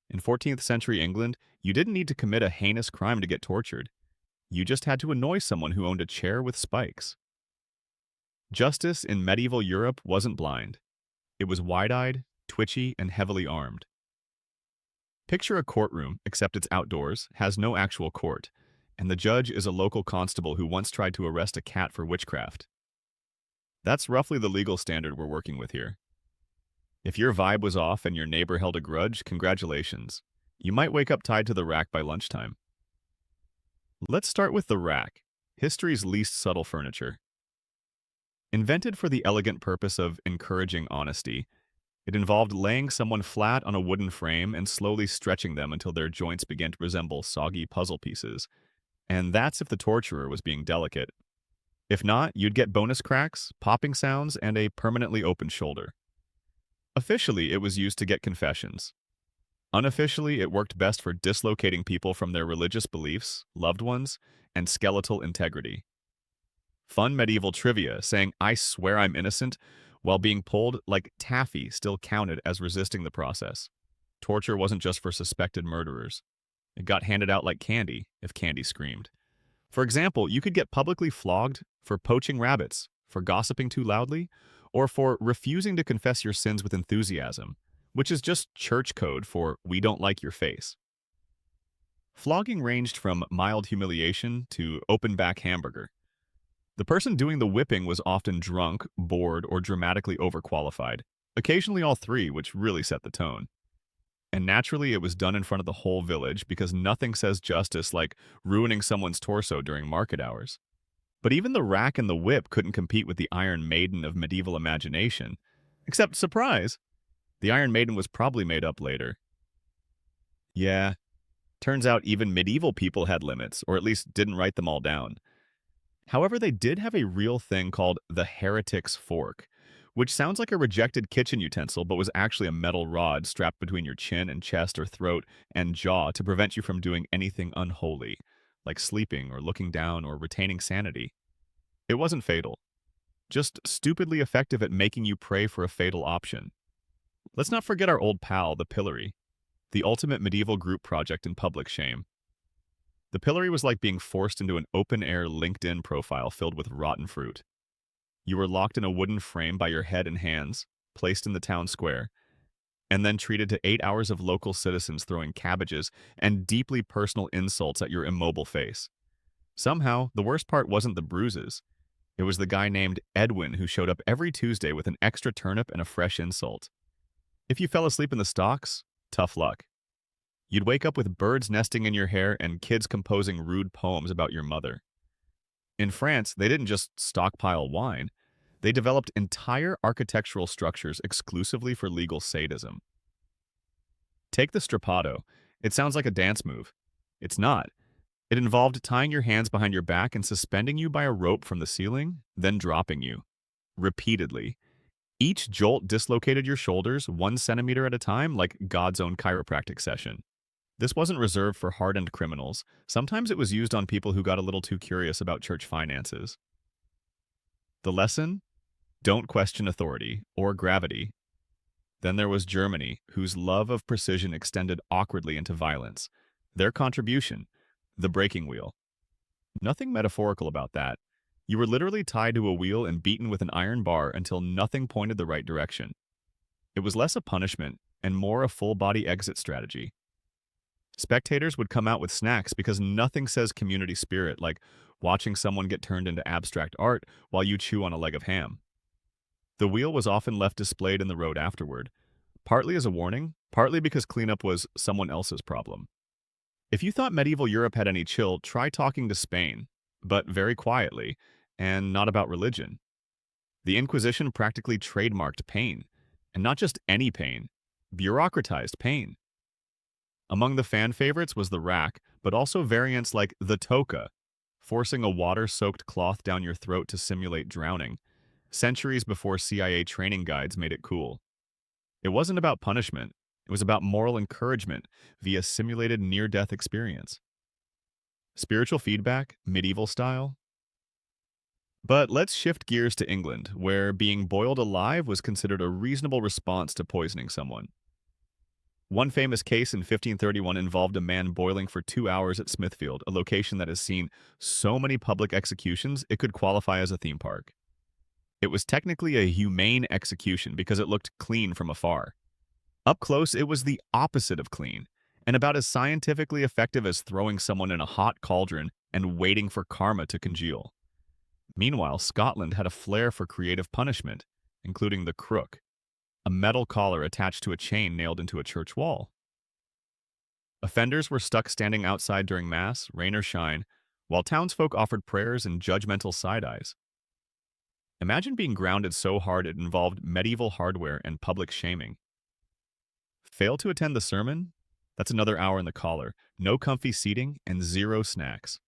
In 14th century England, you didn't need to commit a heinous crime to get tortured. You just had to annoy someone who owned a chair with spikes. Justice in medieval Europe wasn't blind. It was wide-eyed, twitchy, and heavily armed. Picture a courtroom, except it's outdoors, has no actual court, and the judge is a local constable who once tried to arrest a cat for witchcraft. That's roughly the legal standard we're working with here. If your vibe was off and your neighbor held a grudge, congratulations. You might wake up tied to the rack by lunchtime. Let's start with the rack, history's least subtle furniture. Invented for the elegant purpose of encouraging honesty, it involved laying someone flat on a wooden frame and slowly stretching them until their joints began to resemble soggy puzzle pieces. And that's if the torturer was being delicate. If not, you'd get bonus cracks, popping sounds, and a permanently open shoulder. Officially, it was used to get confessions. Unofficially, it worked best for dislocating people from their religious beliefs, loved ones, and skeletal integrity. Fun medieval trivia saying, "I swear I'm innocent," while being pulled like taffy still counted as resisting the process. Torture wasn't just for suspected murderers. It got handed out like candy, if candy screamed. For example, you could get publicly flogged for poaching rabbits, for gossiping too loudly, or for refusing to confess your sins with enthusiasm, which is just church code for "we don't like your face." Flogging ranged from mild humiliation to open-back hamburger. The person doing the whipping was often drunk, bored, or dramatically overqualified, occasionally all three, which really set the tone. And naturally, it was done in front of the whole village because nothing says justice like ruining someone's torso during market hours. But even the rack and the whip couldn't compete with the Iron Maiden of medieval imagination. Except, surprise, the Iron Maiden was probably made up later. Yeah, turns out even medieval people had limits, or at least didn't write them all down. However, they did have a real thing called the heretic's fork, which sounds like a rejected kitchen utensil but was actually a metal rod strapped between your chin and chest or throat and jaw to prevent you from doing anything unholy, like sleeping or looking down or retaining sanity. It wasn't fatal, just stupidly effective at making you pray for a fatal option. Let's not forget our old pal, the pillory, the ultimate medieval group project in public shame. The pillory was like being forced into an open-air LinkedIn profile filled with rotten fruit. You were locked in a wooden frame by your head and hands, placed in the town square, and then treated to 8 hours of local citizens throwing cabbages and deeply personal insults at your immobile face. Somehow, the worst part wasn't the bruises. It was the guy named Edwin who showed up every Tuesday with an extra turnip and a fresh insult. If you fell asleep in the stocks, tough luck. You'd wake up with birds nesting in your hair and kids composing rude poems about your mother. In France, they didn't just stockpile wine. They developed entire architectural structures exclusively for legal sadism. Take the strappado. It sounds like a dance move. It's not. It involved tying your hands behind your back and suspending you by a rope from the ceiling, then dropping you. Repeatedly. Each jolt dislocated your shoulders 1 centimeter at a time like God's own chiropractic session. This wasn't reserved for hardened criminals. Sometimes it was used on people who got a little too curious about church finances. The lesson? Don't question authority or gravity. Then there was Germany, whose love of precision extended awkwardly into violence. Their contribution, the breaking wheel. Nothing metaphorical about that. You were literally tied to a wheel and beaten with an iron bar until nothing pointed the right direction. It was less a punishment and more a full-body exit strategy. Spectators would come out with snacks because nothing says community spirit like watching someone get turned into abstract art while you chew on a leg of ham. The wheel was often left displayed in the road afterward, partly as a warning, partly because cleanup was someone else's problem. If you thought medieval Europe had any chill, try talking to Spain, but very quietly, and not about religion. The Inquisition practically trademarked pain, and not just any pain, bureaucratized pain. Among the fan favorites was the rack, but also variants like the toca, forcing a water-soaked cloth down your throat to simulate drowning, centuries before CIA training guides made it cool. It wasn't about punishment, it was about moral encouragement via simulated near-death experience. Spiritual feedback, medieval style? But let's shift gears to England, where being boiled alive was considered a reasonable response to poisoning someone. One famous case in 1531 involved a man boiling for 2 hours at Smithfield, a location that has seen so many public executions it could qualify as a theme park. It was technically a humane execution because it looked clean from afar. Up close, it was the opposite of clean, and about as scientifically effective as throwing someone in a hot cauldron and waiting for karma to congeal. Meanwhile, Scotland had a flair for creative punishment, including the crook, a metal collar attached to a chain nailed into a church wall. Offenders were stuck standing outside during Mass, rain or shine, while townsfolk offered prayers and judgmental side-eyes. Imagine being grounded so hard it involved medieval hardware and public shaming. Fail to attend the sermon? That's another hour in the collar, no comfy seating, and zero snacks.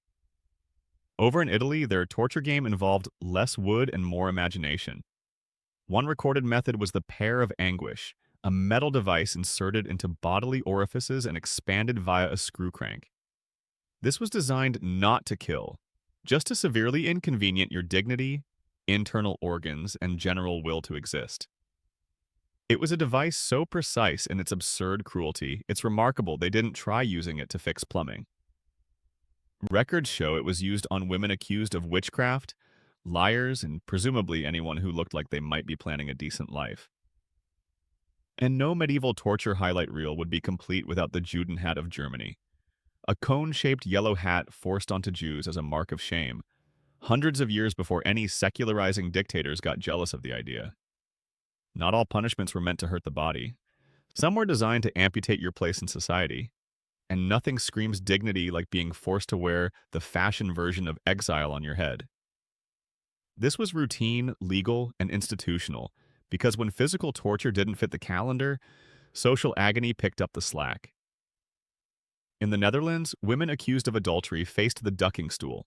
Over in Italy, their torture game involved less wood and more imagination. One recorded method was the pear of anguish, a metal device inserted into bodily orifices and expanded via a screw crank. This was designed not to kill, just to severely inconvenience your dignity, internal organs, and general will to exist. It was a device so precise in its absurd cruelty, it's remarkable they didn't try using it to fix plumbing. Records show it was used on women accused of witchcraft, liars, and presumably anyone who looked like they might be planning a decent life. And no medieval torture highlight reel would be complete without the Judenhat of Germany, a cone-shaped yellow hat forced onto Jews as a mark of shame, hundreds of years before any secularizing dictators got jealous of the idea. Not all punishments were meant to hurt the body. Some were designed to amputate your place in society, and nothing screams dignity like being forced to wear the fashion version of exile on your head. This was routine, legal, and institutional, because when physical torture didn't fit the calendar, social agony picked up the slack. In the Netherlands, women accused of adultery faced the ducking stool,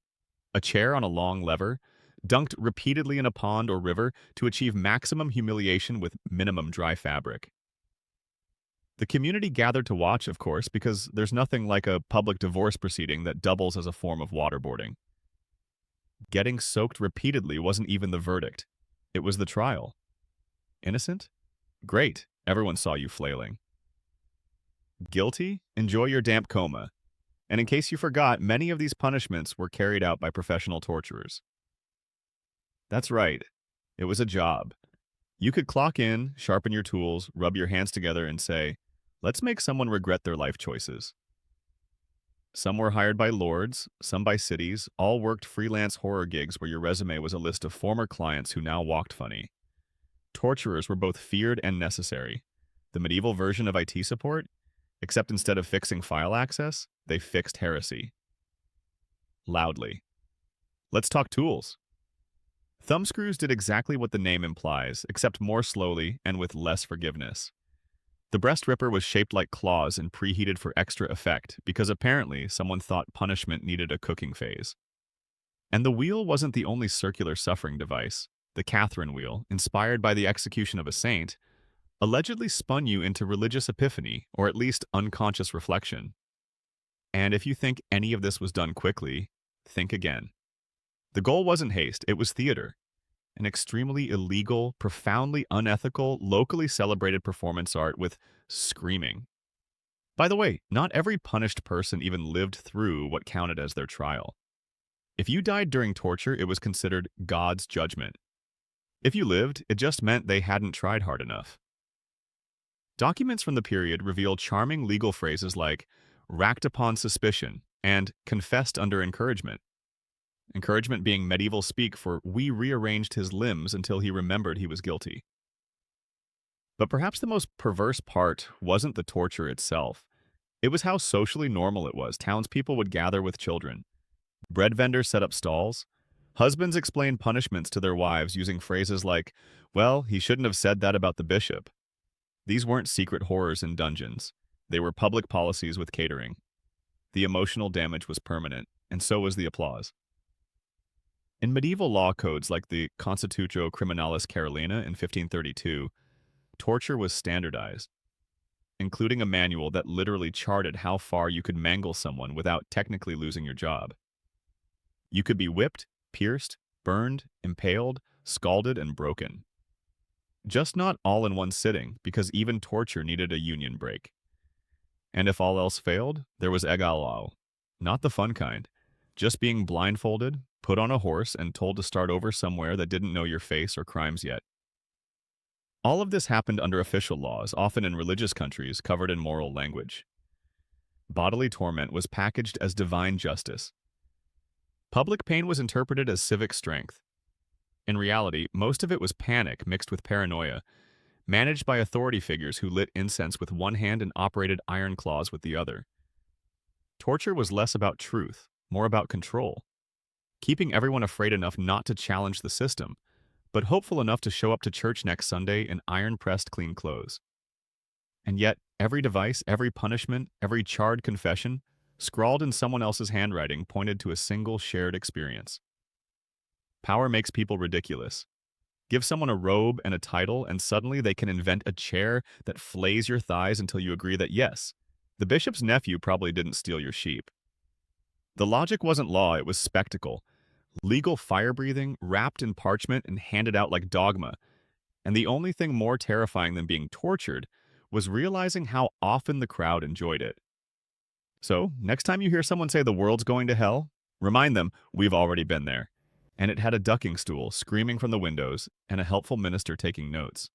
a chair on a long lever, dunked repeatedly in a pond or river to achieve maximum humiliation with minimum dry fabric. The community gathered to watch, of course, because there's nothing like a public divorce proceeding that doubles as a form of waterboarding. Getting soaked repeatedly wasn't even the verdict. It was the trial. Innocent? Great, everyone saw you flailing. Guilty? Enjoy your damp coma. And in case you forgot, many of these punishments were carried out by professional torturers. That's right. It was a job. You could clock in, sharpen your tools, rub your hands together, and say, let's make someone regret their life choices. Some were hired by lords, some by cities, all worked freelance horror gigs where your resume was a list of former clients who now walked funny. Torturers were both feared and necessary. The medieval version of IT support, except instead of fixing file access, they fixed heresy. Loudly. Let's talk tools. Thumbscrews did exactly what the name implies, except more slowly and with less forgiveness. The breast ripper was shaped like claws and preheated for extra effect because apparently someone thought punishment needed a cooking phase. And the wheel wasn't the only circular suffering device. The Catherine wheel, inspired by the execution of a saint, allegedly spun you into religious epiphany, or at least unconscious reflection. And if you think any of this was done quickly, think again. The goal wasn't haste, it was theater. An extremely illegal, profoundly unethical, locally celebrated performance art with screaming. By the way, not every punished person even lived through what counted as their trial. If you died during torture, it was considered God's judgment. If you lived, it just meant they hadn't tried hard enough. Documents from the period reveal charming legal phrases like racked upon suspicion and confessed under encouragement. Encouragement being medieval speak for we rearranged his limbs until he remembered he was guilty. But perhaps the most perverse part wasn't the torture itself. It was how socially normal it was. Townspeople would gather with children. Bread vendors set up stalls. Husbands explained punishments to their wives using phrases like, well, he shouldn't have said that about the bishop. These weren't secret horrors in dungeons. They were public policies with catering. The emotional damage was permanent, and so was the applause. In medieval law codes like the Constitutio Criminalis Carolina in 1532, torture was standardized, including a manual that literally charted how far you could mangle someone without technically losing your job. You could be whipped, pierced, burned, impaled, scalded, and broken. Just not all in one sitting, because even torture needed a union break. And if all else failed, there was egalao. Not the fun kind. Just being blindfolded, put on a horse, and told to start over somewhere that didn't know your face or crimes yet. All of this happened under official laws, often in religious countries, covered in moral language. Bodily torment was packaged as divine justice. Public pain was interpreted as civic strength. In reality, most of it was panic mixed with paranoia, managed by authority figures who lit incense with one hand and operated iron claws with the other. Torture was less about truth, more about control, keeping everyone afraid enough not to challenge the system, but hopeful enough to show up to church next Sunday in iron-pressed clean clothes. And yet, every device, every punishment, every charred confession, scrawled in someone else's handwriting, pointed to a single shared experience. Power makes people ridiculous. Give someone a robe and a title, and suddenly they can invent a chair that flays your thighs until you agree that yes, the bishop's nephew probably didn't steal your sheep. The logic wasn't law, it was spectacle. Legal fire-breathing, wrapped in parchment and handed out like dogma. And the only thing more terrifying than being tortured was realizing how often the crowd enjoyed it. So, next time you hear someone say the world's going to hell, remind them we've already been there. And it had a ducking stool screaming from the windows and a helpful minister taking notes.